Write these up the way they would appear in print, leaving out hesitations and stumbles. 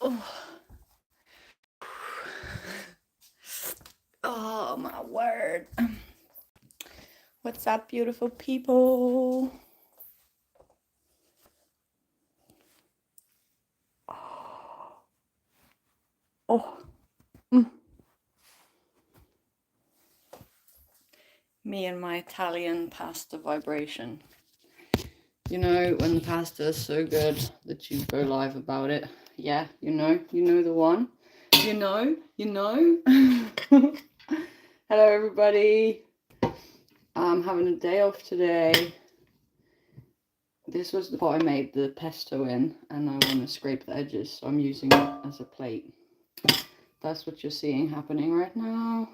Oh, oh my word. What's up, beautiful people? Oh. Me and my Italian pasta vibration. You know, when the pasta is so good that you go live about it. Yeah, you know the one. You know. Hello, everybody. I'm having a day off today. This was the pot I made the pesto in, and I want to scrape the edges, so I'm using it as a plate. That's what you're seeing happening right now.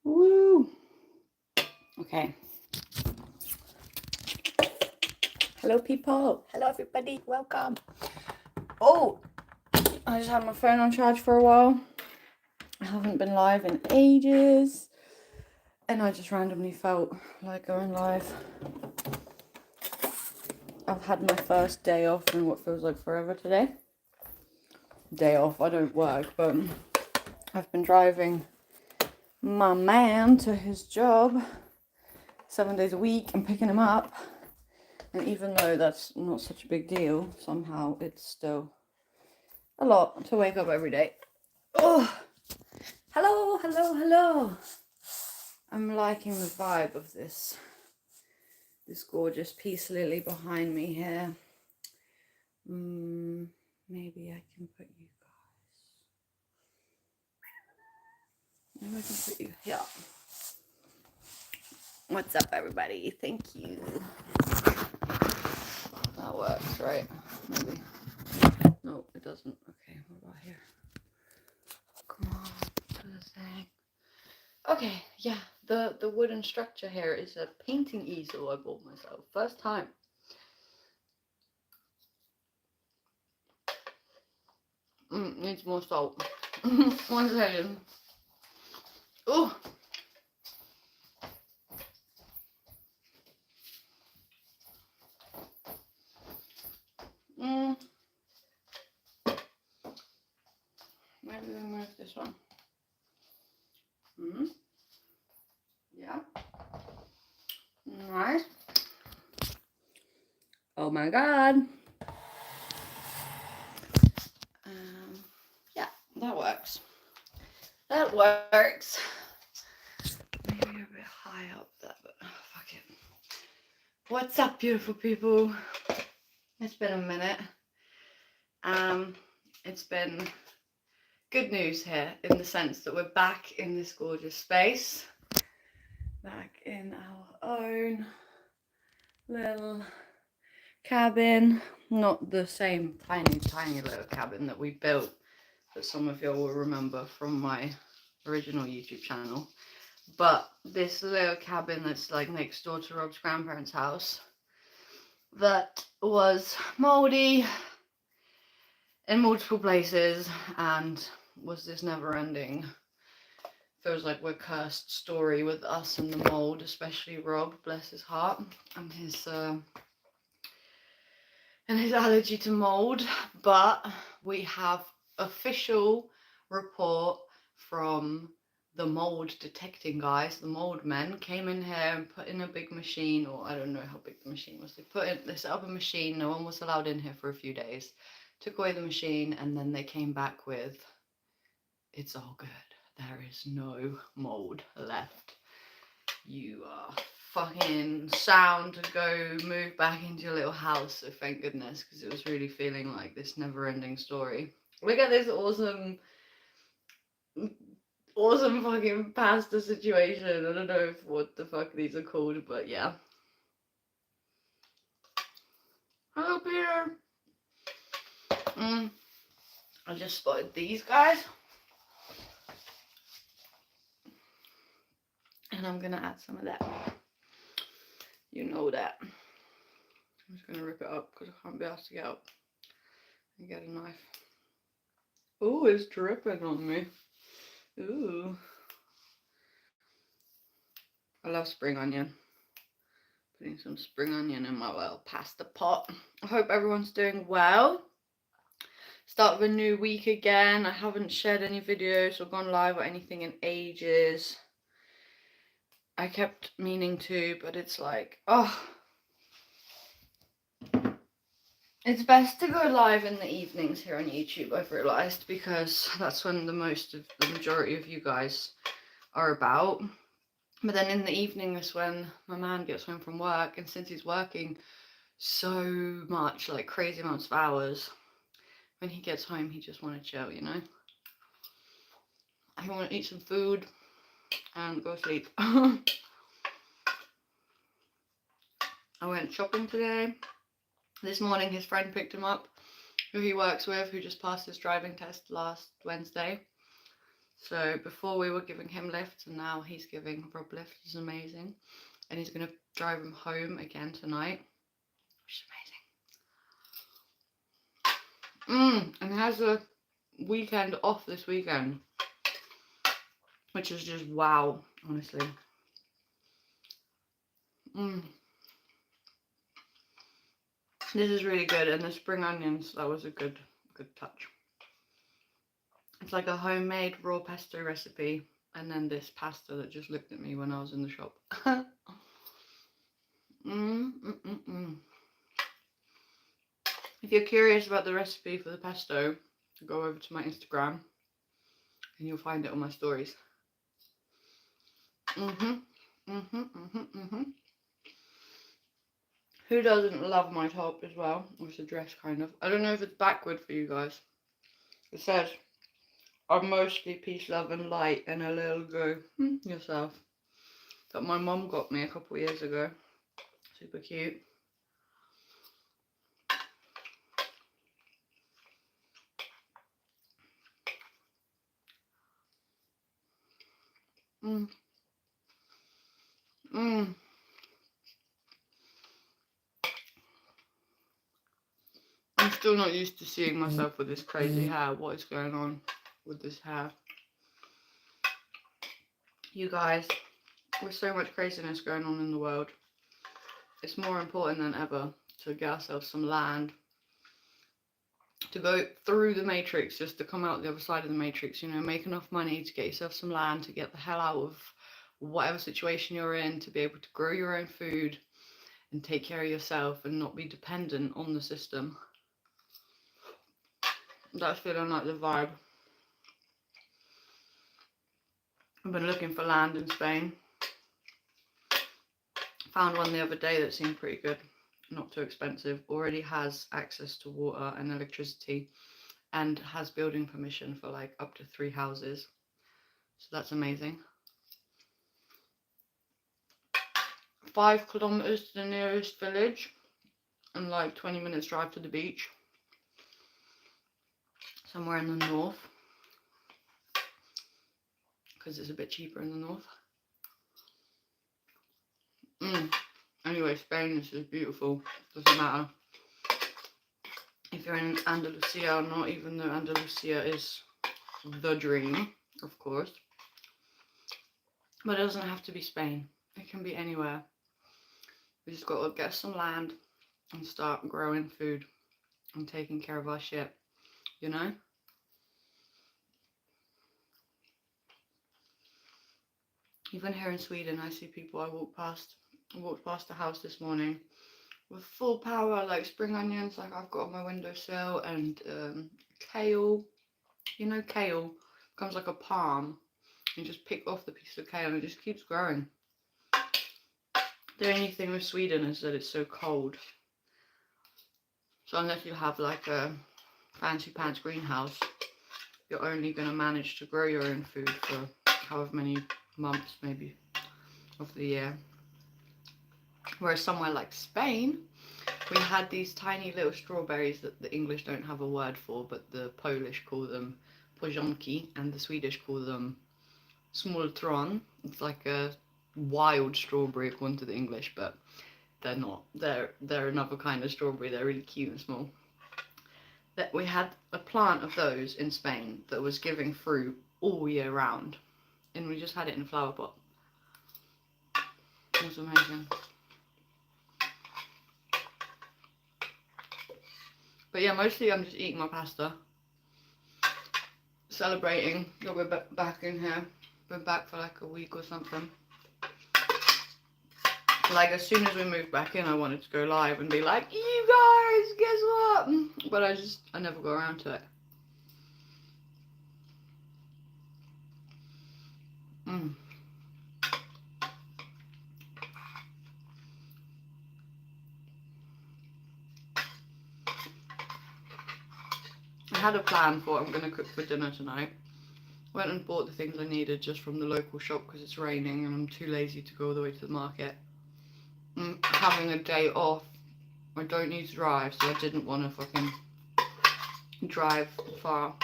Woo! Okay. Hello, people. Hello, everybody. Welcome. Oh, I just had my phone on charge for a while. I haven't been live in ages, and I just randomly felt like going live. I've had my first day off in what feels like forever today. Day off, I don't work, but I've been driving my man to his job 7 days a week and picking him up. And even though that's not such a big deal, somehow it's still a lot to wake up every day. Oh, hello. I'm liking the vibe of this gorgeous peace lily behind me here. Maybe I can put you guys. Maybe I can put you here. What's up, everybody? Thank you. That works, right? Maybe. No, it doesn't. Okay, what about here? Come on, do the thing. Okay, yeah, the wooden structure here is a painting easel I bought myself. First time. Needs more salt. 1 second. Oh! Maybe we move this one. Yeah. Nice. Oh my god. Yeah, that works. That works. Maybe a bit high up there, but fuck it. What's up, beautiful people? It's been a minute. It's been good news here in the sense that we're back in this gorgeous space. Back in our own little cabin. Not the same tiny little cabin that we built that some of you will remember from my original YouTube channel. But this little cabin that's like next door to Rob's grandparents' house that was moldy in multiple places and was this never-ending, feels like we're cursed story with us and the mold, especially Rob, bless his heart, and his allergy to mold. But we have official report from the mold detecting guys. The mold men came in here and put in a big machine, or I don't know how big the machine was. They set up a machine. No one was allowed in here for a few days. Took away the machine, and then they came back with, it's all good. There is no mold left. You are fucking sound to go move back into your little house. So thank goodness, because it was really feeling like this never-ending story. Look at this awesome fucking pasta situation. I don't know what the fuck these are called, but yeah. Hello, Peter. I just spotted these guys. And I'm gonna add some of that. You know that. I'm just gonna rip it up because I can't be asked to get up and get a knife. Oh, it's dripping on me. Ooh. I love spring onion. Putting some spring onion in my little pasta pot. I hope everyone's doing well. Start of a new week again. I haven't shared any videos or gone live or anything in ages. I kept meaning to, but it's like, oh. It's best to go live in the evenings here on YouTube, I've realised, because that's when the majority of you guys are about. But then in the evening is when my man gets home from work, and since he's working so much, like crazy amounts of hours, when he gets home he just want to chill, you know? He want to eat some food and go sleep. I went shopping today. This morning his friend picked him up, who he works with, who just passed his driving test last Wednesday. So before we were giving him lifts, and now he's giving Rob lifts. It's amazing. And he's going to drive him home again tonight, which is amazing. And he has a weekend off this weekend, which is just wow, honestly. This is really good, and the spring onions, that was a good touch. It's like a homemade raw pesto recipe, and then this pasta that just looked at me when I was in the shop. If you're curious about the recipe for the pesto, go over to my Instagram and you'll find it on my stories. Who doesn't love my top as well? It's a dress, kind of. I don't know if it's backward for you guys. It says, I'm mostly peace, love and light, and a little go yourself. That my mum got me a couple years ago. Super cute. I'm still not used to seeing myself with this crazy hair. What is going on with this hair? You guys, with so much craziness going on in the world, it's more important than ever to get ourselves some land, to go through the matrix, just to come out the other side of the matrix, you know, make enough money to get yourself some land, to get the hell out of whatever situation you're in, to be able to grow your own food and take care of yourself and not be dependent on the system. That's feeling like the vibe. I've been looking for land in Spain. Found one the other day that seemed pretty good, not too expensive, already has access to water and electricity, and has building permission for like up to 3 houses. So that's amazing. 5 kilometers to the nearest village and like 20 minutes drive to the beach. Somewhere in the north, because it's a bit cheaper in the north. Anyway, Spain is just beautiful. Doesn't matter if you're in Andalusia or not, even though Andalusia is the dream, of course. But it doesn't have to be Spain. It can be anywhere. We just got to get some land and start growing food and taking care of our shit, you know? Even here in Sweden, I see people. I walked past a house this morning with full power, like spring onions, like I've got on my windowsill, and kale. You know, kale becomes like a palm. You just pick off the piece of kale and it just keeps growing. The only thing with Sweden is that it's so cold. So unless you have like a fancy pants greenhouse, you're only going to manage to grow your own food for however many months maybe of the year. Whereas somewhere like Spain, we had these tiny little strawberries that the English don't have a word for, but the Polish call them poziomki and the Swedish call them smultron. It's like a wild strawberry according to the English, but they're not. They're another kind of strawberry. They're really cute and small. That we had a plant of those in Spain that was giving fruit all year round, and we just had it in a flower pot. It was amazing. But yeah, mostly I'm just eating my pasta. Celebrating that we're back in here. Been back for like a week or something. Like, as soon as we moved back in, I wanted to go live and be like, you guys, guess what? But I never got around to it. I had a plan for what I'm going to cook for dinner tonight. Went and bought the things I needed just from the local shop because it's raining and I'm too lazy to go all the way to the market. Having a day off, I don't need to drive, so I didn't want to fucking drive far.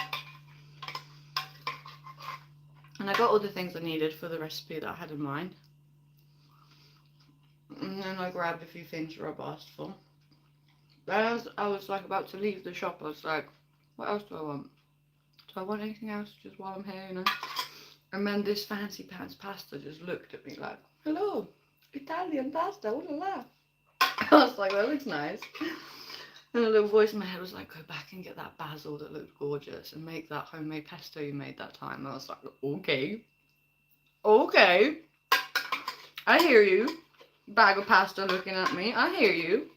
And I got all the things I needed for the recipe that I had in mind. And then I grabbed a few things Rob asked for. As I was like about to leave the shop, I was like, what else do I want? Do I want anything else just while I'm here, you know? And then this fancy pants pasta just looked at me like, hello, Italian pasta, ooh la la. I was like, that looks nice. And a little voice in my head was like, go back and get that basil that looked gorgeous and make that homemade pesto you made that time. And I was like, okay. Okay. I hear you. Bag of pasta looking at me. I hear you.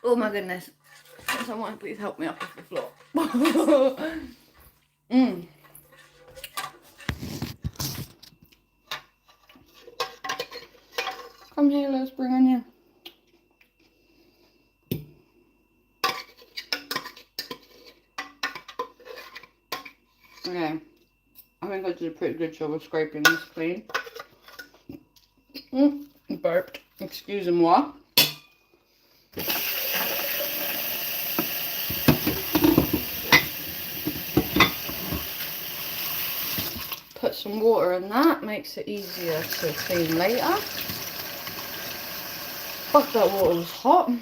Oh my goodness. Can someone please help me up off the floor? Come here, let's bring on you. Okay. I think I did a pretty good job of scraping this clean. Burped. Excusez-moi. Put some water in that, makes it easier to clean later. Fuck, that water was hot.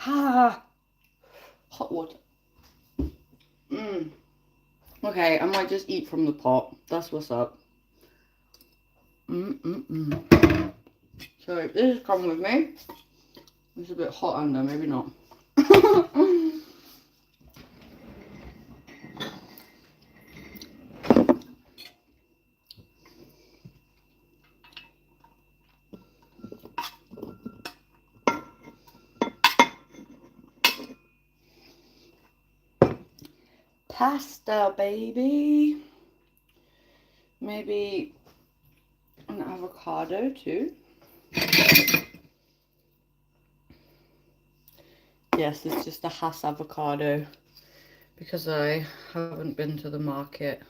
Ah, hot water. Okay, I might just eat from the pot. That's what's up. So this is coming with me. It's a bit hot under, maybe not. Pasta, baby. Maybe an avocado too. Yes, it's just a Hass avocado because I haven't been to the market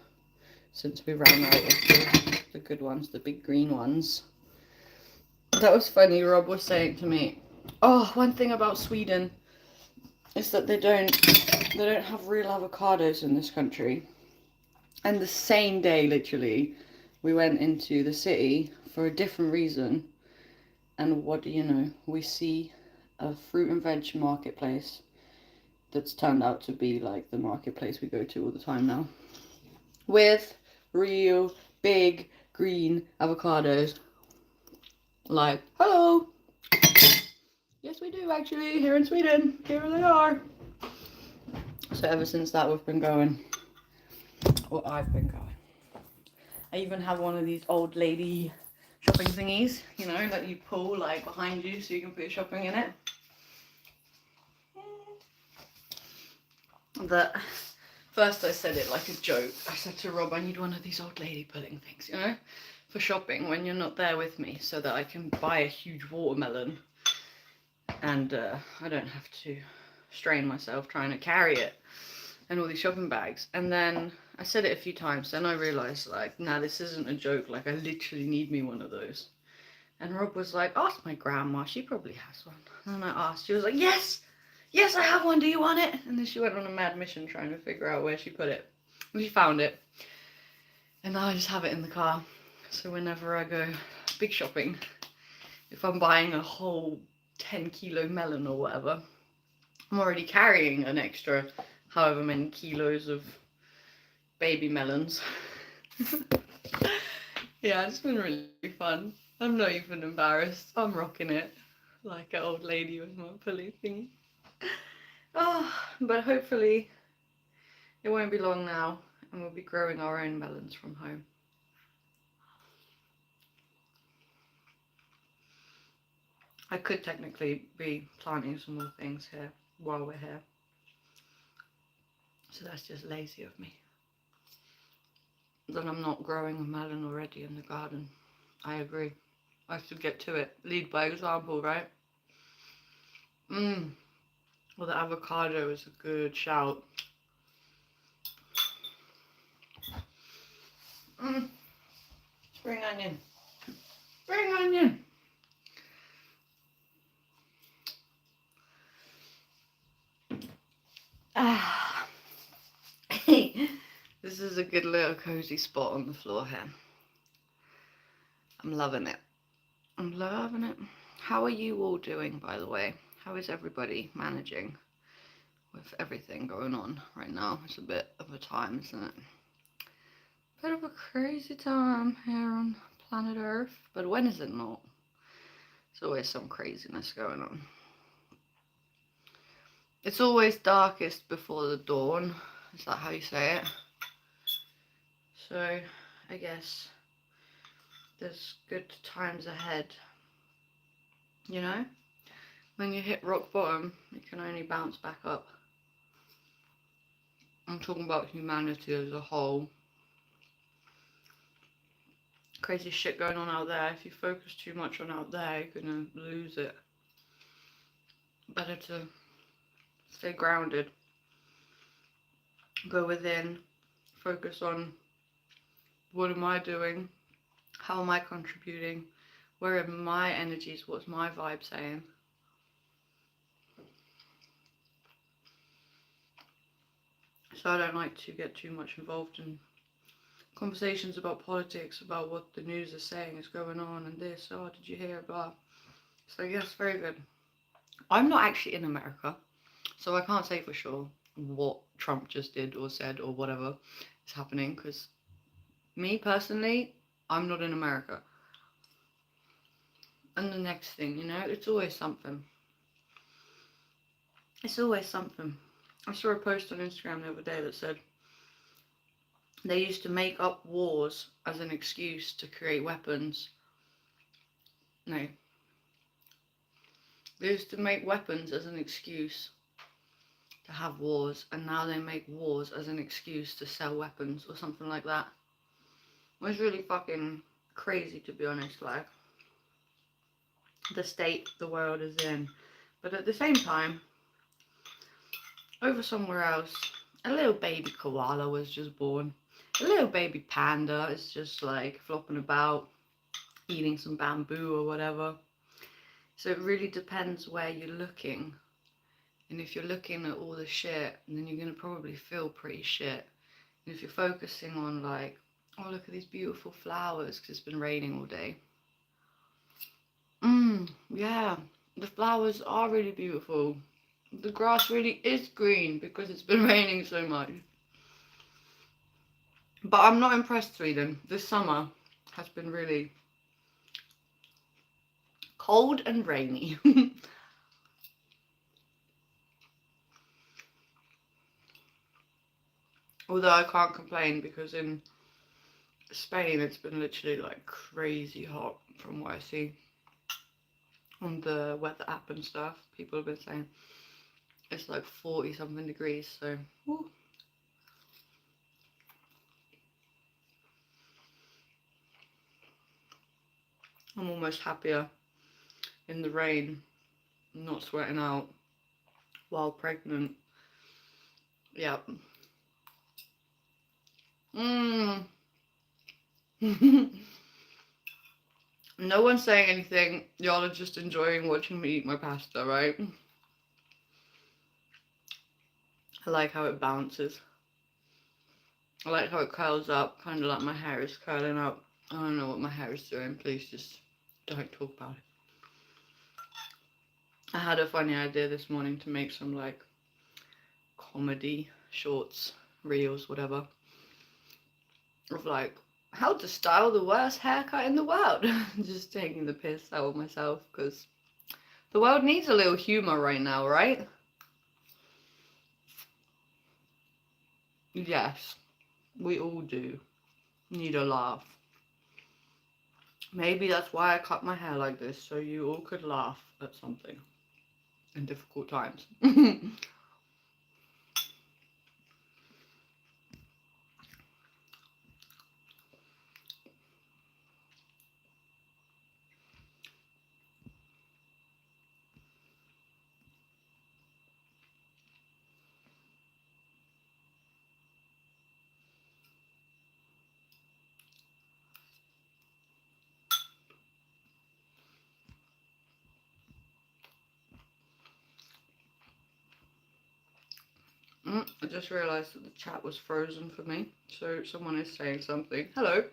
since we ran out of the good ones, the big green ones. That was funny. Rob was saying to me, oh, one thing about Sweden is that they don't have real avocados in this country. And the same day, literally, we went into the city for a different reason. And what do you know? We see a fruit and veg marketplace that's turned out to be like the marketplace we go to all the time now. With real big green avocados. Like, hello! Yes, we do actually, here in Sweden. Here they are. So ever since that, we've been going. Or I've been going. I even have one of these old lady shopping thingies, you know, that you pull like behind you so you can put your shopping in it. That first I said it like a joke. I said to Rob, I need one of these old lady pulling things, you know, for shopping when you're not there with me, so that I can buy a huge watermelon and I don't have to strain myself trying to carry it and all these shopping bags. And then I said it a few times, then I realised, like, nah, this isn't a joke, like, I literally need me one of those. And Rob was like, ask my grandma, she probably has one. And I asked, she was like, yes, I have one, do you want it? And then she went on a mad mission trying to figure out where she put it. And she found it. And now I just have it in the car. So whenever I go big shopping, if I'm buying a whole 10-kilo melon or whatever, I'm already carrying an extra however many kilos of baby melons. Yeah, it's been really fun. I'm not even embarrassed. I'm rocking it like an old lady with my pulley thing. Oh, but hopefully it won't be long now and we'll be growing our own melons from home. I could technically be planting some more things here while we're here. So that's just lazy of me. That I'm not growing a melon already in the garden. I agree. I should get to it. Lead by example, right? Well, the avocado is a good shout. Spring onion. Spring onion. Ah. This is a good little cozy spot on the floor here. I'm loving it. I'm loving it. How are you all doing, by the way? How is everybody managing with everything going on right now? It's a bit of a time, isn't it? Bit of a crazy time here on planet Earth. But when is it not? There's always some craziness going on. It's always darkest before the dawn. Is that how you say it? So, I guess there's good times ahead. You know? When you hit rock bottom, you can only bounce back up. I'm talking about humanity as a whole. Crazy shit going on out there. If you focus too much on out there, you're gonna lose it. Better to stay grounded. Go within. Focus on what am I doing? How am I contributing? Where are my energies? What's my vibe saying? So I don't like to get too much involved in conversations about politics, about what the news is saying is going on and this, oh, did you hear about? So yes, very good. I'm not actually in America, so I can't say for sure what Trump just did or said or whatever is happening, because me personally, I'm not in America. And the next thing, you know, it's always something. It's always something. I saw a post on Instagram the other day that said they used to make up wars as an excuse to create weapons. No. They used to make weapons as an excuse to have wars, and now they make wars as an excuse to sell weapons or something like that. It's really fucking crazy, to be honest, like the state the world is in. But at the same time, over somewhere else, a little baby koala was just born. A little baby panda is just like flopping about, eating some bamboo or whatever. So it really depends where you're looking. And if you're looking at all the shit, then you're going to probably feel pretty shit. And if you're focusing on like, oh, look at these beautiful flowers because it's been raining all day. Yeah, the flowers are really beautiful. The grass really is green because it's been raining so much. But I'm not impressed, Sweden. This summer has been really cold and rainy. Although I can't complain because in Spain it's been literally like crazy hot from what I see on the weather app and stuff. People have been saying it's like 40 something degrees, so woo. I'm almost happier in the rain, not sweating out while pregnant. Yep. No one's saying anything. Y'all are just enjoying watching me eat my pasta, right? I like how it bounces. I like how it curls up, kind of like my hair is curling up. I don't know what my hair is doing. Please just don't talk about it. I had a funny idea this morning to make some like comedy shorts, reels, whatever, of like how to style the worst haircut in the world. Just taking the piss out of myself because the world needs a little humor right now, right? Yes, we all do need a laugh. Maybe that's why I cut my hair like this, so you all could laugh at something in difficult times. I just realised that the chat was frozen for me, so someone is saying something. Hello.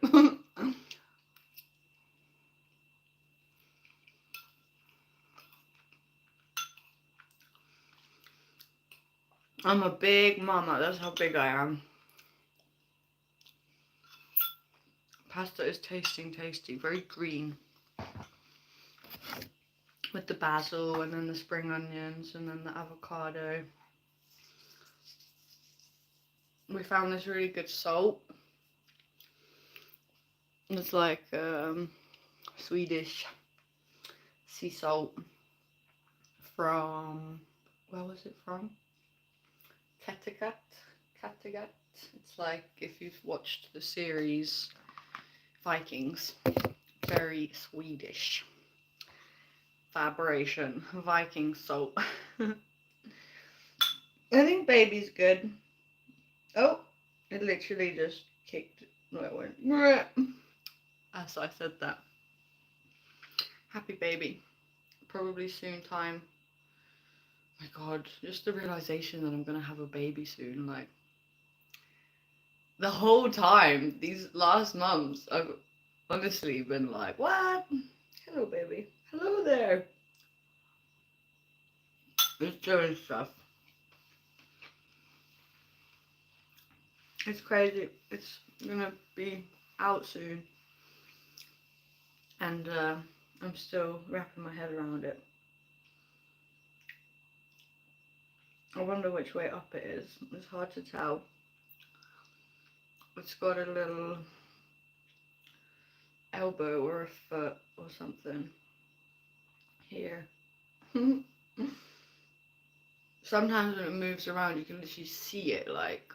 I'm a big mama, that's how big I am. Pasta is tasty, very green. With the basil and then the spring onions and then the avocado. We found this really good salt. It's like Swedish sea salt from, where was it from? Kattegat. It's like if you've watched the series Vikings, very Swedish vibration, Viking salt. I think baby's good. Oh, it literally just kicked. No, it went as I said that. Happy baby. Probably soon time. My god, just the realization that I'm gonna have a baby soon, like the whole time, these last months, I've honestly been like, what? Hello, baby. Hello there. It's doing stuff. It's crazy. It's gonna be out soon. And I'm still wrapping my head around it. I wonder which way up it is. It's hard to tell. It's got a little elbow or a foot or something here. Sometimes when it moves around, you can literally see it like.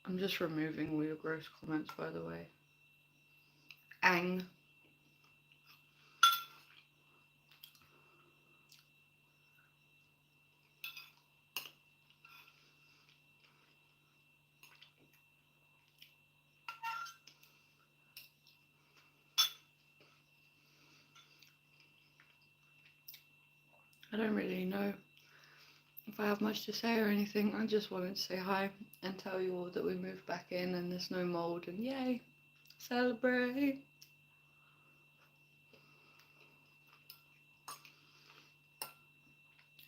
I'm just removing all your gross comments, by the way. Ang. I don't really know if I have much to say or anything. I just wanted to say hi and tell you all that we moved back in and there's no mold and yay, celebrate.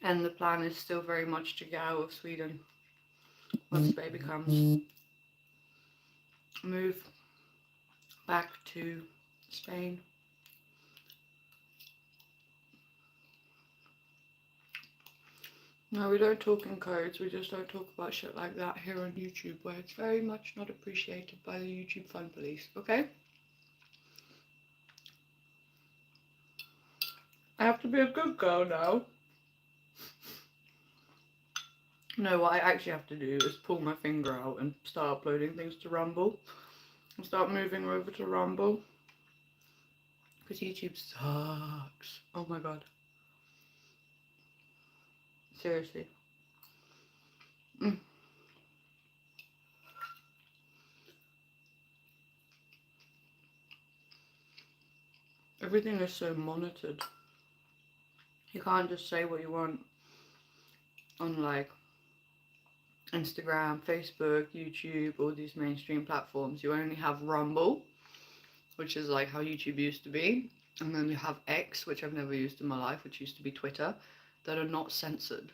And the plan is still very much to get out of Sweden once baby comes. Move back to Spain. No, we don't talk in codes, we just don't talk about shit like that here on YouTube, where it's very much not appreciated by the YouTube fun police, okay? I have to be a good girl now. No, what I actually have to do is pull my finger out and start uploading things to Rumble. And start moving over to Rumble. Because YouTube sucks. Oh my god. Seriously. Everything is so monitored. You can't just say what you want on like Instagram, Facebook, YouTube, all these mainstream platforms. You only have Rumble, which is like how YouTube used to be. And then you have X, which I've never used in my life, which used to be Twitter, that are not censored.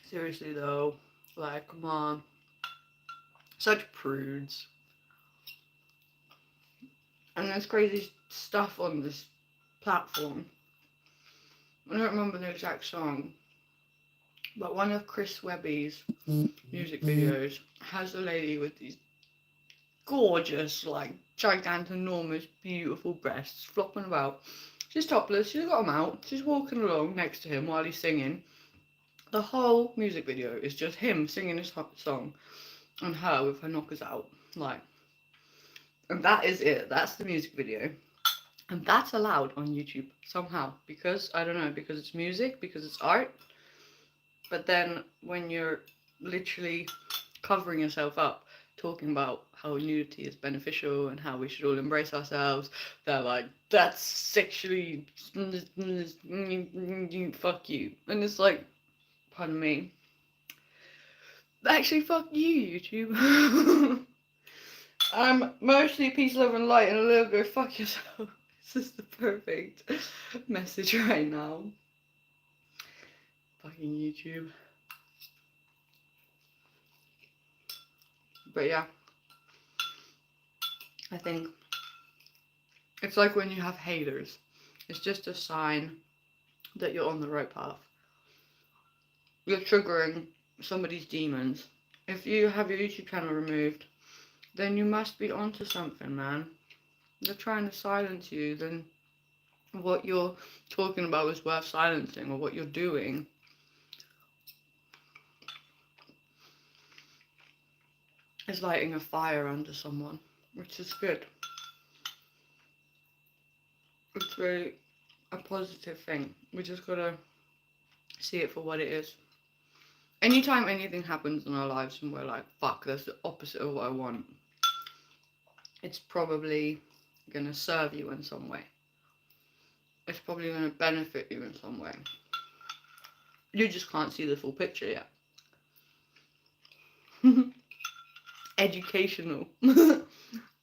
Seriously though, like, come on. Such prudes. And there's crazy stuff on this platform. I don't remember the exact song, but one of Chris Webby's music videos has a lady with these gorgeous, like, gigantic, enormous, beautiful breasts flopping about. She's topless, she's got them out, she's walking along next to him while he's singing. The whole music video is just him singing his song and her with her knockers out. Like, and that is it. That's the music video. And that's allowed on YouTube somehow. Because, I don't know, because it's music, because it's art. But then when you're literally covering yourself up, talking about how nudity is beneficial and how we should all embrace ourselves, they're like, that's sexually fuck you. And it's like, pardon me, actually fuck you, YouTube. I'm mostly peace, love and light and a little bit fuck yourself. This is the perfect message right now. Fucking YouTube. But yeah, I think it's like when you have haters. It's just a sign that you're on the right path. You're triggering somebody's demons. If you have your YouTube channel removed, then you must be onto something, man. They're trying to silence you, then what you're talking about is worth silencing, or what you're doing is lighting a fire under someone, which is good. It's really a positive thing. We just gotta see it for what it is. Anytime anything happens in our lives and we're like, fuck, that's the opposite of what I want, it's probably gonna serve you in some way. It's probably gonna benefit you in some way. You just can't see the full picture yet. Educational.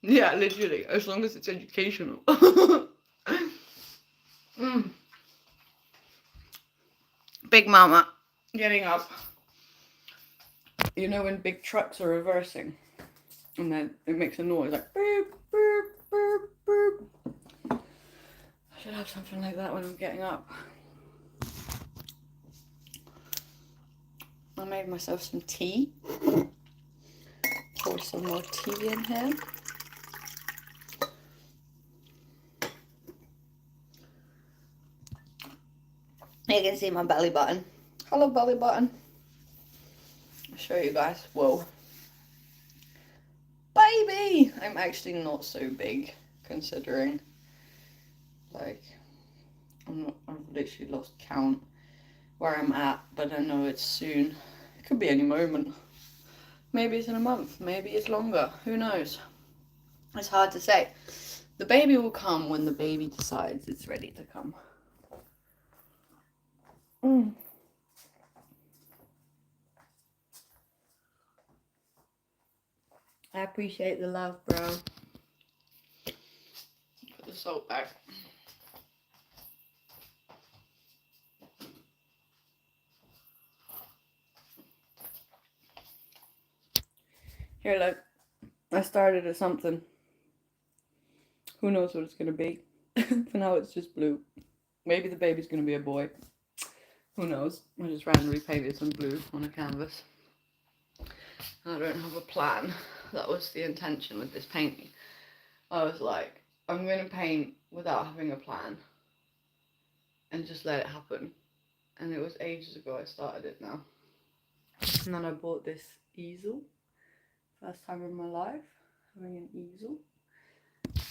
Yeah, literally, as long as it's educational. Big Mama getting up. You know when big trucks are reversing and then it makes a noise like boop, boop, boop, boop. I should have something like that when I'm getting up. I made myself some tea. Pour some more tea in here. You can see my belly button. Hello, belly button. I'll show you guys. Whoa. Baby! I'm actually not so big, considering. Like, I've literally lost count where I'm at, but I know it's soon. It could be any moment. Maybe it's in a month, maybe it's longer. Who knows? It's hard to say. The baby will come when the baby decides it's ready to come. I appreciate the love, bro. Put the salt back. Here, look. I started at something. Who knows what it's going to be? For now, it's just blue. Maybe the baby's going to be a boy. Who knows? I just randomly painted some blue on a canvas. I don't have a plan. That was the intention with this painting. I was like, I'm going to paint without having a plan. And just let it happen. And it was ages ago I started it now. And then I bought this easel. First time in my life having an easel.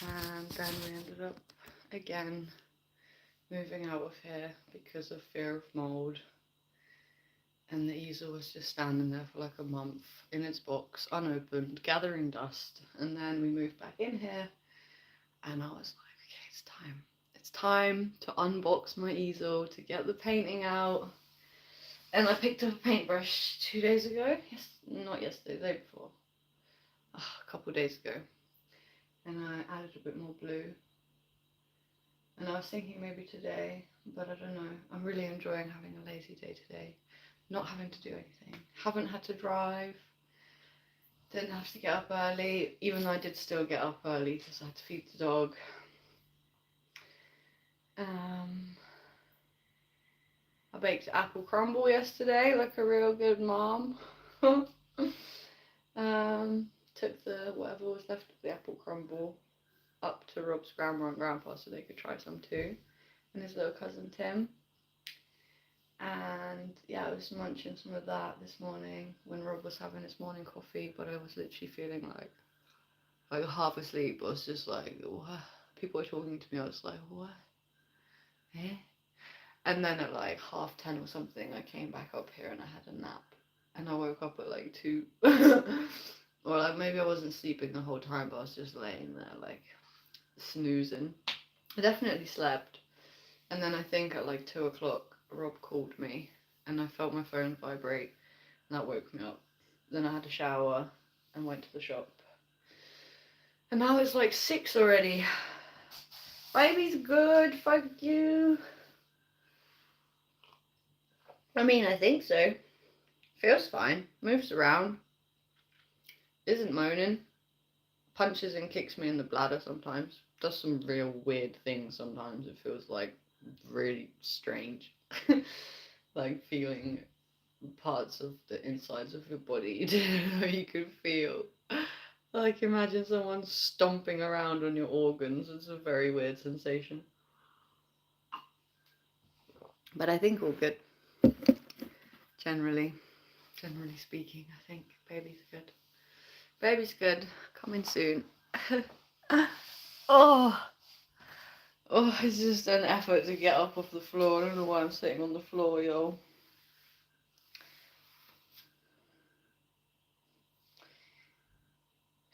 And then we ended up again moving out of here because of fear of mould. And the easel was just standing there for like a month in its box, unopened, gathering dust. And then we moved back in here and I was like, okay, it's time to unbox my easel, to get the painting out. And I picked up a paintbrush 2 days ago. Yes, not yesterday, the day before. A couple of days ago. And I added a bit more blue. And I was thinking maybe today, but I don't know. I'm really enjoying having a lazy day today. Not having to do anything. Haven't had to drive. Didn't have to get up early, even though I did still get up early because I had to feed the dog. I baked apple crumble yesterday like a real good mom. Took the whatever was left of the apple crumble up to Rob's grandma and grandpa so they could try some too, and his little cousin Tim. And yeah, I was munching some of that this morning when Rob was having his morning coffee, but I was literally feeling like half asleep. I was just like, what? People were talking to me, I was like, what? Eh? And then at like 10:30 or something, I came back up here and I had a nap. And I woke up at like 2. Or like maybe I wasn't sleeping the whole time, but I was just laying there like snoozing. I definitely slept. And then I think at like 2 o'clock, Rob called me and I felt my phone vibrate and that woke me up. Then I had a shower and went to the shop. And now it's like 6 already. Baby's good, fuck you. I mean, I think so. Feels fine. Moves around. Isn't moaning. Punches and kicks me in the bladder sometimes. Does some real weird things sometimes. It feels like really strange. Like feeling parts of the insides of your body you didn't know you could feel. Like imagine someone stomping around on your organs. It's a very weird sensation. But I think all good. Generally speaking, I think baby's good. Baby's good. Coming soon. Oh, it's just an effort to get up off the floor. I don't know why I'm sitting on the floor, y'all.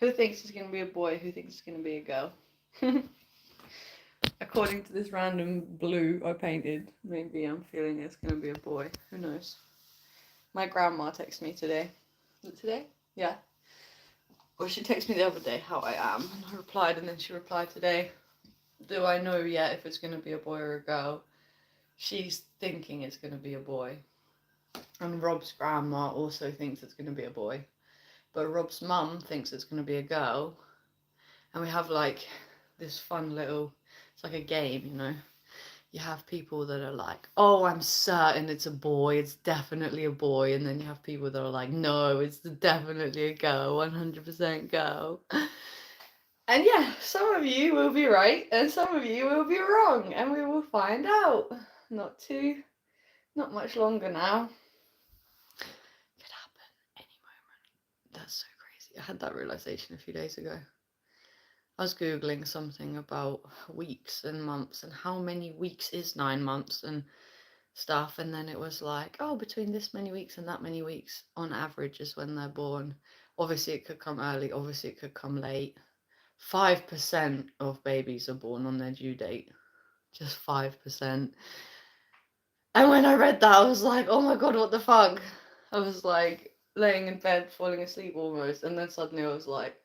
Who thinks it's going to be a boy? Who thinks it's going to be a girl? According to this random blue I painted, maybe I'm feeling it's going to be a boy. Who knows? My grandma texted me today. Is it today? Yeah. Well, she texted me the other day how I am, and I replied, and then she replied today, do I know yet if it's going to be a boy or a girl? She's thinking it's going to be a boy. And Rob's grandma also thinks it's going to be a boy. But Rob's mum thinks it's going to be a girl. And we have like this fun little, it's like a game, you know. You have people that are like, oh, I'm certain it's a boy, it's definitely a boy. And then you have people that are like, no, it's definitely a girl, 100% girl. And yeah, some of you will be right and some of you will be wrong. And we will find out. Not much longer now. Could happen any moment. That's so crazy. I had that realization a few days ago. I was Googling something about weeks and months and how many weeks is 9 months and stuff. And then it was like, oh, between this many weeks and that many weeks on average is when they're born. Obviously, it could come early. Obviously, it could come late. 5% of babies are born on their due date. Just 5%. And when I read that, I was like, oh my God, what the fuck? I was like laying in bed, falling asleep almost. And then suddenly I was like,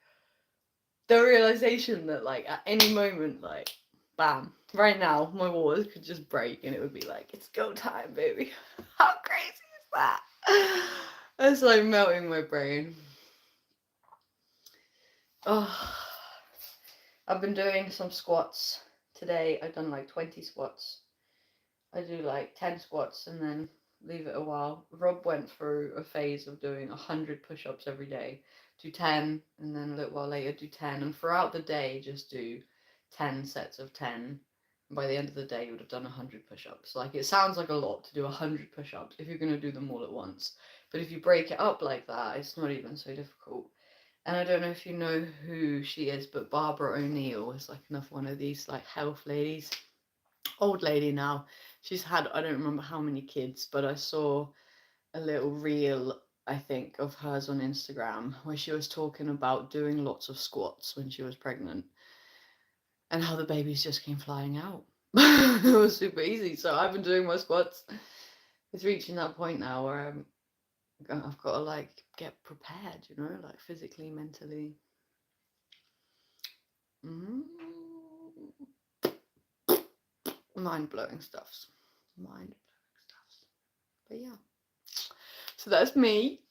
the realization that like at any moment, like, bam, right now, my walls could just break and it would be like, it's go time, baby. How crazy is that? It's like melting my brain. Oh, I've been doing some squats today. I've done like 20 squats. I do like 10 squats and then leave it a while. Rob went through a phase of doing 100 push-ups every day. Do 10 and then a little while later do 10, and throughout the day just do 10 sets of 10. And by the end of the day you would have done 100 push-ups. Like, it sounds like a lot to do 100 push-ups if you're going to do them all at once. But if you break it up like that, it's not even so difficult. And I don't know if you know who she is, but Barbara O'Neill is like another one of these like health ladies. Old lady now. She's had, I don't remember how many kids, but I saw a little reel, I think, of hers on Instagram where she was talking about doing lots of squats when she was pregnant and how the babies just came flying out. It was super easy. So I've been doing my squats. It's reaching that point now where I've got to like get prepared, you know, like physically, mentally. Mm. Mind-blowing stuffs. Mind-blowing stuffs. But yeah. So that's me.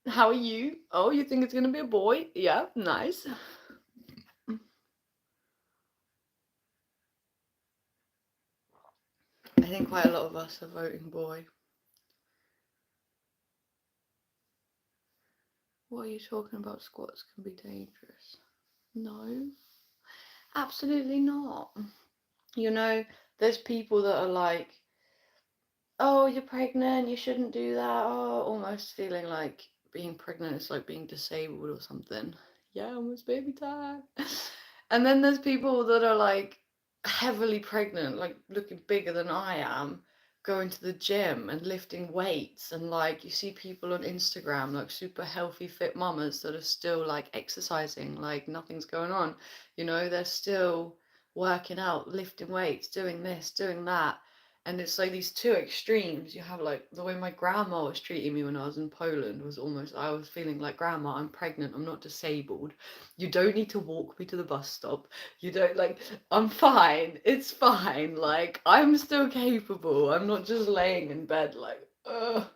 How are you? Oh, you think it's gonna be a boy? Yeah, nice. I think quite a lot of us are voting boy. What are you talking about? Squats can be dangerous. No, absolutely not. You know, there's people that are like, oh, you're pregnant, you shouldn't do that. Oh, almost feeling like being pregnant is like being disabled or something. Yeah, almost baby time. And then there's people that are like heavily pregnant, like looking bigger than I am, going to the gym and lifting weights. And like you see people on Instagram, like super healthy, fit mamas that are still like exercising, like nothing's going on. You know, they're still working out, lifting weights, doing this, doing that. And it's like these two extremes. You have like the way my grandma was treating me when I was in Poland was almost, I was feeling like, grandma, I'm pregnant, I'm not disabled. You don't need to walk me to the bus stop. You don't like, I'm fine. It's fine. Like, I'm still capable. I'm not just laying in bed like, ugh.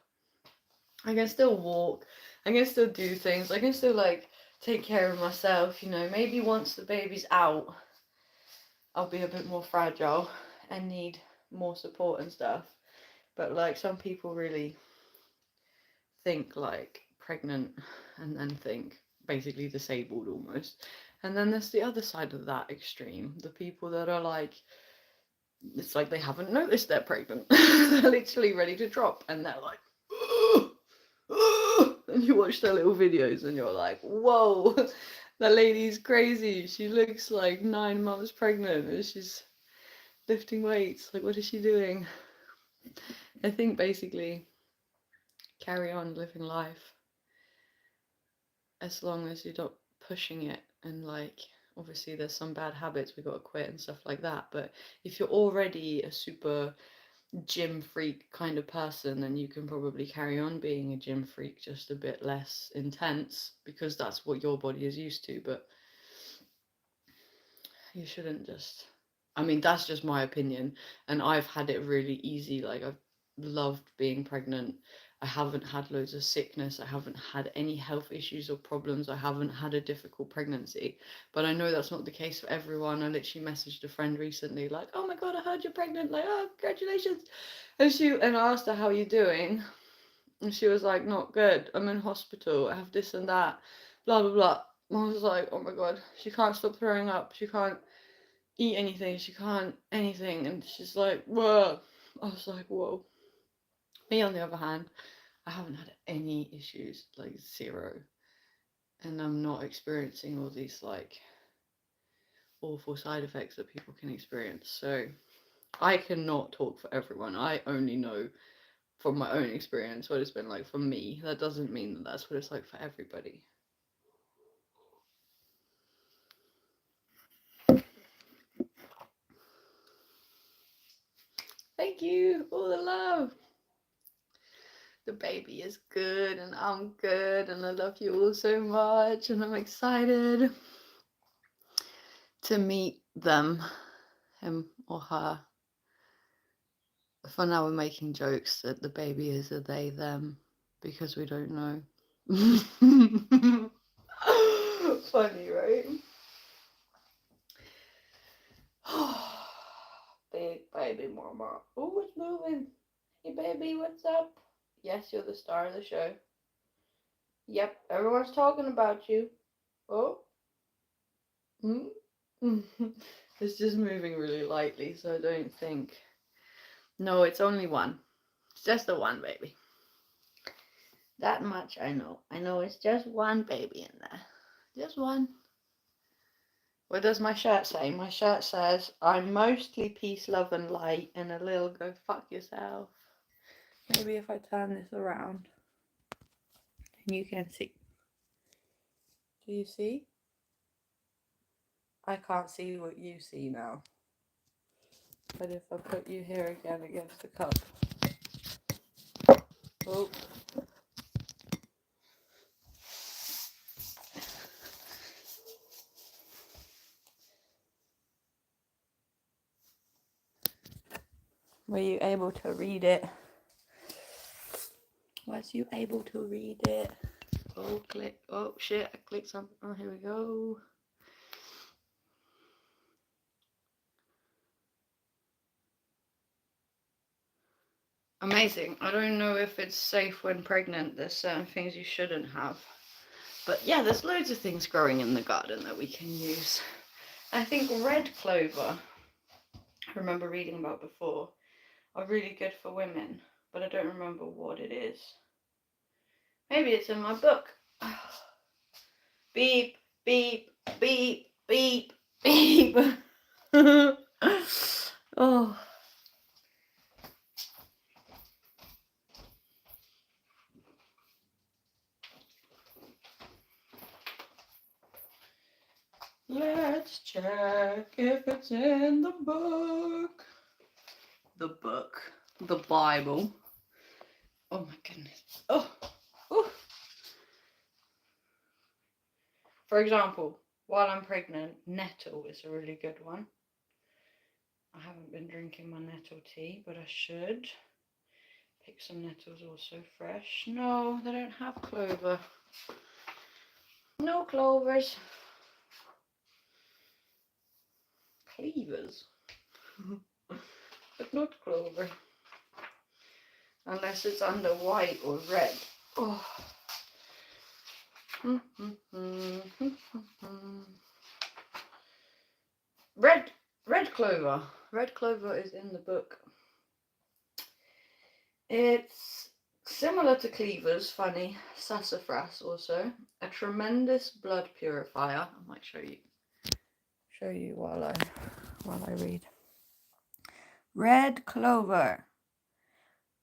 I can still walk. I can still do things. I can still like take care of myself, you know. Maybe once the baby's out, I'll be a bit more fragile and need more support and stuff. But like some people really think like pregnant and then think basically disabled almost. And then there's the other side of that extreme, the people that are like, it's like they haven't noticed they're pregnant. They're literally ready to drop and they're like, "Ugh, ugh," and you watch their little videos and you're like, whoa, that lady's crazy. She looks like 9 months pregnant and she's lifting weights. Like, what is she doing? I think basically carry on living life as long as you're not pushing it. And like, obviously there's some bad habits we got to quit and stuff like that, but if you're already a super gym freak kind of person, then you can probably carry on being a gym freak, just a bit less intense because that's what your body is used to. But you shouldn't just, I mean, that's just my opinion, and I've had it really easy. Like, I've loved being pregnant. I haven't had loads of sickness. I haven't had any health issues or problems. I haven't had a difficult pregnancy. But I know that's not the case for everyone. I literally messaged a friend recently, like, oh my God, I heard you're pregnant. Like, oh, congratulations. And I asked her, how are you doing? And she was like, not good. I'm in hospital. I have this and that. Blah, blah, blah. And I was like, oh my God, she can't stop throwing up. She can't eat anything. She can't anything. And she's like, whoa. I was like, whoa. Me, on the other hand, I haven't had any issues, like zero. And I'm not experiencing all these like awful side effects that people can experience. So I cannot talk for everyone. I only know from my own experience what it's been like for me. That doesn't mean that that's what it's like for everybody. Thank you, all the love. The baby is good and I'm good and I love you all so much and I'm excited to meet them, him or her. For now we're making jokes that the baby is a they them because we don't know. Funny, right? Big baby mama. Oh, it's moving. Hey baby, what's up? Yes, you're the star of the show. Yep, everyone's talking about you. Oh. Hmm? It's just moving really lightly, so I don't think. No, it's only one. It's just the one baby. That much I know. I know it's just one baby in there. Just one. What does my shirt say? My shirt says, I'm mostly peace, love, and light, and a little go fuck yourself. Maybe if I turn this around, and you can see. Do you see? I can't see what you see now. But if I put you here again against the cup. Oh. Were you able to read it? Was you able to read it? Oh, click. Oh, shit. I clicked something. Oh, here we go. Amazing. I don't know if it's safe when pregnant. There's certain things you shouldn't have. But yeah, there's loads of things growing in the garden that we can use. I think red clover, I remember reading about before, are really good for women. But I don't remember what it is. Maybe it's in my book. Beep, beep, beep, beep, beep. Oh. Let's check if it's in the book. The book. The Bible. Oh my goodness. Oh. Ooh. For example, while I'm pregnant, nettle is a really good one. I haven't been drinking my nettle tea, but I should. Pick some nettles also fresh. No, they don't have clover. No clovers. Cleavers. But not clover. Unless it's under white or red. Oh. Red clover. Red clover is in the book. It's similar to cleavers, funny, sassafras also. A tremendous blood purifier. I might show you while I read. Red clover.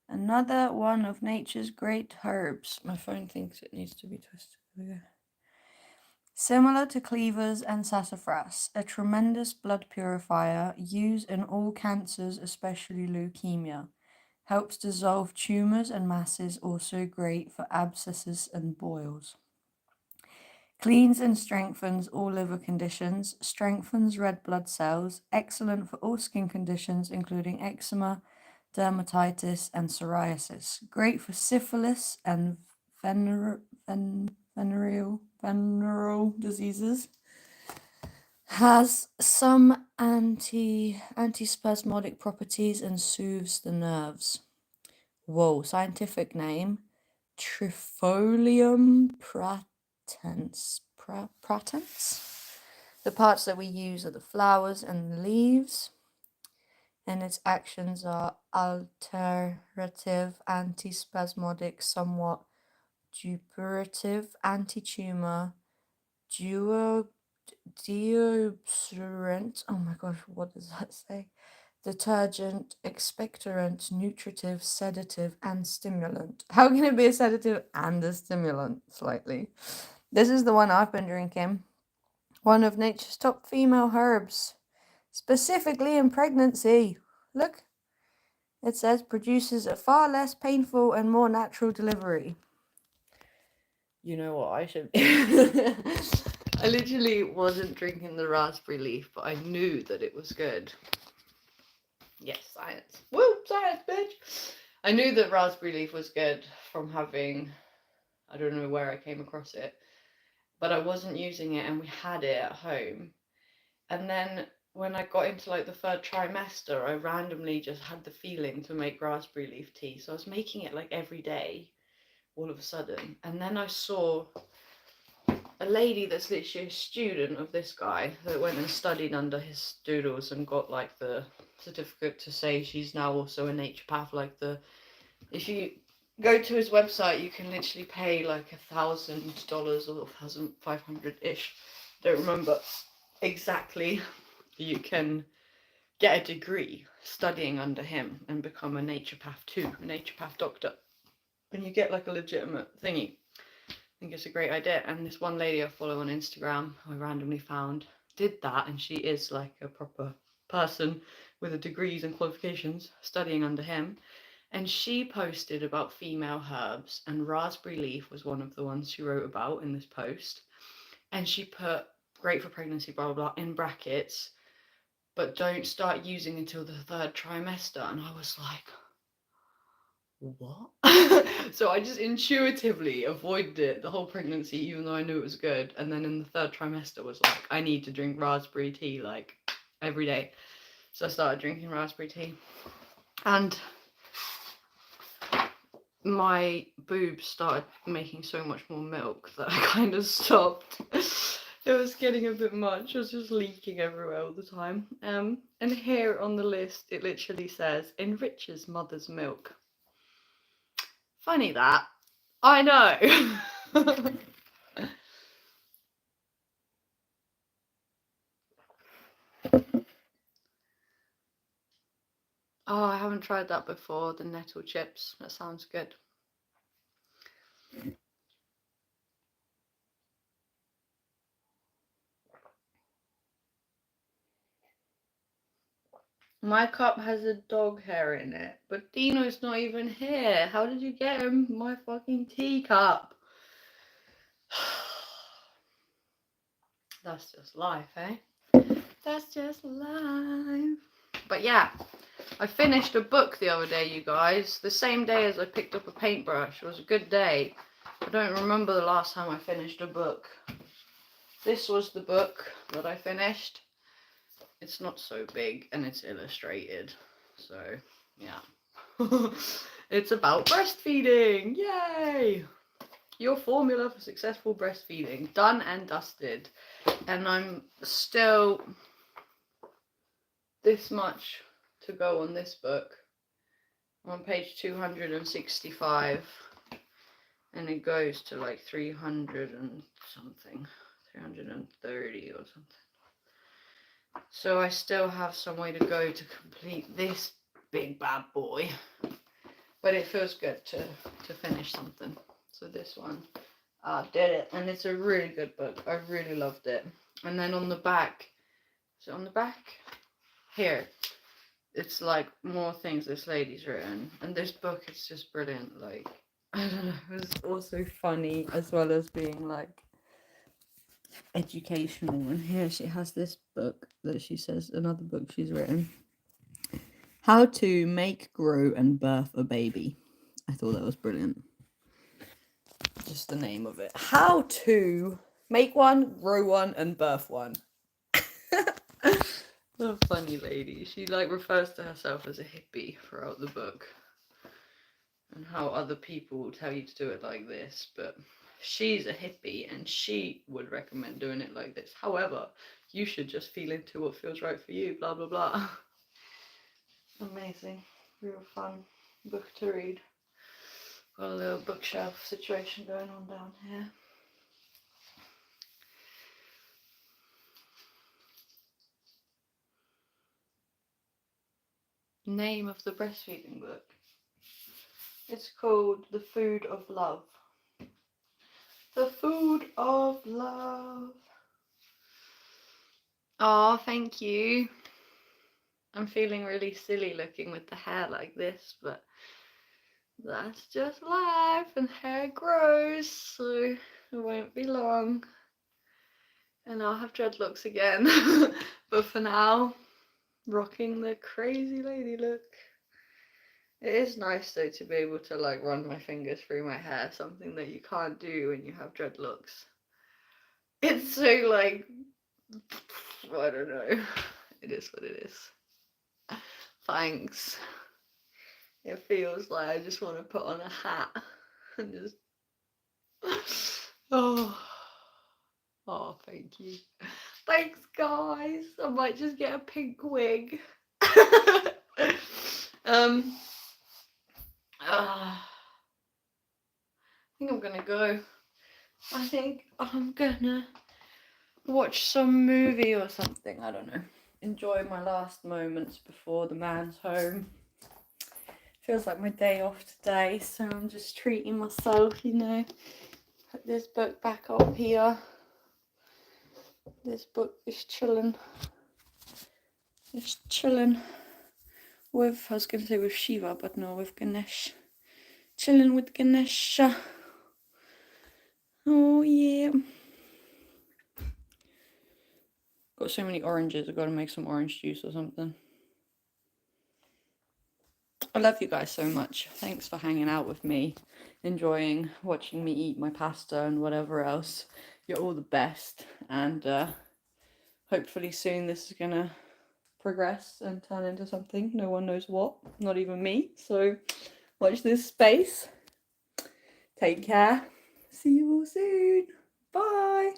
Another one of nature's great herbs. My phone thinks it needs to be twisted. There we go. Similar to cleavers and sassafras, a tremendous blood purifier used in all cancers, especially leukemia. Helps dissolve tumors and masses, also great for abscesses and boils. Cleans and strengthens all liver conditions, strengthens red blood cells, excellent for all skin conditions, including eczema, dermatitis, and psoriasis. Great for syphilis and venereal diseases. Has some antispasmodic properties and soothes the nerves. Whoa, scientific name, Trifolium pratense. The parts that we use are the flowers and the leaves, and its actions are alterative, antispasmodic, somewhat depurative, anti-tumor, deobstruent. Oh my gosh, what does that say? Detergent, expectorant, nutritive, sedative, and stimulant. How can it be a sedative and a stimulant? Slightly. This is the one I've been drinking. One of nature's top female herbs, specifically in pregnancy. Look, it says produces a far less painful and more natural delivery. You know what I should I literally wasn't drinking the raspberry leaf, but I knew that it was good. Yes, science. Woo, science, bitch! I knew that raspberry leaf was good from having, I don't know where I came across it, but I wasn't using it and we had it at home. And then when I got into like the third trimester, I randomly just had the feeling to make raspberry leaf tea. So I was making it like every day, all of a sudden. And then I saw a lady that's literally a student of this guy that went and studied under his doodles and got like the certificate to say she's now also a naturopath. Like if you go to his website, you can literally pay like $1,000 or $1,500-ish. Don't remember exactly. You can get a degree studying under him and become a naturopath too, a naturopath doctor, and you get like a legitimate thingy. I think it's a great idea. And this one lady I follow on Instagram, who I randomly found, did that, and she is like a proper person with the degrees and qualifications studying under him. And she posted about female herbs, and raspberry leaf was one of the ones she wrote about in this post. And she put great for pregnancy, blah, blah, blah, in brackets, but don't start using until the 3rd trimester. And I was like, what? So I just intuitively avoided it the whole pregnancy, even though I knew it was good. And then in the 3rd trimester was like, I need to drink raspberry tea like every day. So I started drinking raspberry tea. And my boobs started making so much more milk that I kind of stopped. It was getting a bit much. It was just leaking everywhere all the time. And here on the list, it literally says, enriches mother's milk. Funny that. I know. Oh, I haven't tried that before, the nettle chips. That sounds good. My cup has a dog hair in it, but Dino's not even here. How did you get him my fucking teacup? That's just life, eh? That's just life. But yeah, I finished a book the other day, you guys. The same day as I picked up a paintbrush. It was a good day. I don't remember the last time I finished a book. This was the book that I finished. It's not so big and it's illustrated. So, yeah. It's about breastfeeding. Yay! Your formula for successful breastfeeding. Done and dusted. And I'm still this much to go on this book. I'm on page 265. And it goes to like 300 and something. 330 or something. So I still have some way to go to complete this big bad boy. But it feels good to finish something. So this one, I did it. And it's a really good book. I really loved it. And then on the back, is it on the back? Here. It's like more things this lady's written. And this book is just brilliant. Like, I don't know, it's also funny as well as being like educational. And here she has this book that she says, another book she's written, How to Make, Grow and Birth a Baby. I thought that was brilliant. Just the name of it. How to make one, grow one and birth one. What a funny lady. She like refers to herself as a hippie throughout the book. And how other people will tell you to do it like this, but she's a hippie and she would recommend doing it like this. However, you should just feel into what feels right for you, blah, blah, blah. Amazing. Real fun book to read. Got a little bookshelf situation going on down here. Name of the breastfeeding book. It's called The Food of Love. The Food of Love. Oh, thank you. I'm feeling really silly looking with the hair like this, but that's just life and hair grows, so it won't be long. And I'll have dreadlocks again. But for now, rocking the crazy lady look. It is nice though to be able to like run my fingers through my hair, something that you can't do when you have dreadlocks. It's so like, I don't know. It is what it is. Thanks. It feels like I just want to put on a hat and just, oh, thank you. Thanks, guys. I might just get a pink wig. I think I'm gonna go. I think I'm gonna watch some movie or something. I don't know. Enjoy my last moments before the man's home. Feels like my day off today, so I'm just treating myself, you know. Put this book back up here. This book is chilling. It's chilling. with, I was going to say with Shiva, but no, with Ganesh. Chilling with Ganesha. Oh yeah. Got so many oranges, I've got to make some orange juice or something. I love you guys so much. Thanks for hanging out with me, enjoying watching me eat my pasta and whatever else. You're all the best, and hopefully soon this is gonna progress and turn into something. No one knows what, not even me. So watch this space. Take care. See you all soon. Bye.